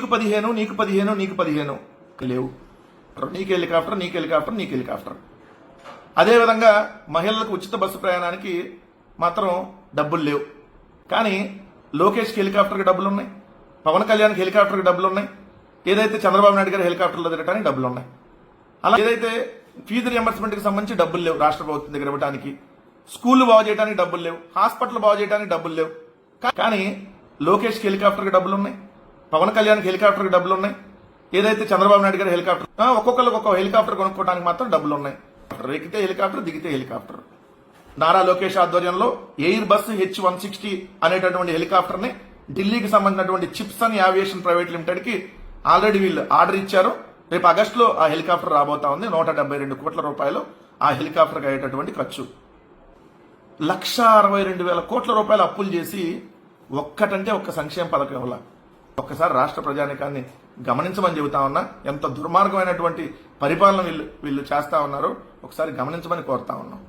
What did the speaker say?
నీకు 15 నీకు 15 నీకు 15 లేవు. నీకు హెలికాప్టర్ నీకు హెలికాప్టర్ నీకు హెలికాప్టర్. అదేవిధంగా మహిళలకు ఉచిత బస్సు ప్రయాణానికి మాత్రం డబ్బులు లేవు. కానీ లోకేష్కి హెలికాప్టర్కి డబ్బులు ఉన్నాయి, పవన్ కళ్యాణ్కి హెలికాప్టర్కి డబ్బులు ఉన్నాయి, ఏదైతే చంద్రబాబు నాయుడు గారి హెలికాప్టర్లో తిరగడానికి డబ్బులు ఉన్నాయి. అలా ఏదైతే ఫీజు రియంబర్స్మెంట్కి సంబంధించి డబ్బులు లేవు రాష్ట్ర ప్రభుత్వం దగ్గర ఇవ్వడానికి, స్కూళ్లు బాగు చేయడానికి డబ్బులు లేవు, హాస్పిటల్ బాగు చేయడానికి డబ్బులు లేవు. కానీ లోకేష్కి హెలికాప్టర్కి డబ్బులు ఉన్నాయి, పవన్ కళ్యాణ్కి హెలికాప్టర్కి డబ్బులు ఉన్నాయి, ఏదైతే చంద్రబాబు నాయుడు గారి హెలికాప్టర్ ఒక్కొక్కరికి ఒక్కొక్క హెలికాప్టర్ కొనుక్కోవడానికి మాత్రం డబ్బులు ఉన్నాయి. ఎక్కితే హెలికాప్టర్ దిగితే హెలికాప్టర్. నారా లోకేష్ ఆధ్వర్యంలో ఎయిర్ బస్ H-160 అనేటటువంటి హెలికాప్టర్ ని ఢిల్లీకి సంబంధించినటువంటి చిప్సన్ ఏవియేషన్ ప్రైవేట్ లిమిటెడ్ కి ఆల్రెడీ వీళ్ళు ఆర్డర్ ఇచ్చారు. రేపు ఆగస్టులో ఆ హెలికాప్టర్ రాబోతా ఉంది. 172 కోట్ల రూపాయలు ఆ హెలికాప్టర్కి అయ్యేటటువంటి ఖర్చు. 1,62,000 కోట్ల రూపాయలు అప్పులు చేసి ఒక్కటంటే ఒక్క సంక్షేమ పథకం వల్ల ఒక్కసారి రాష్ట్ర ప్రజానికాన్ని గమనించమని చెబుతా ఉన్నా. ఎంత దుర్మార్గమైనటువంటి పరిపాలన వీళ్ళు చేస్తా ఉన్నారో ఒకసారి గమనించమని కోరుతా ఉన్నాం.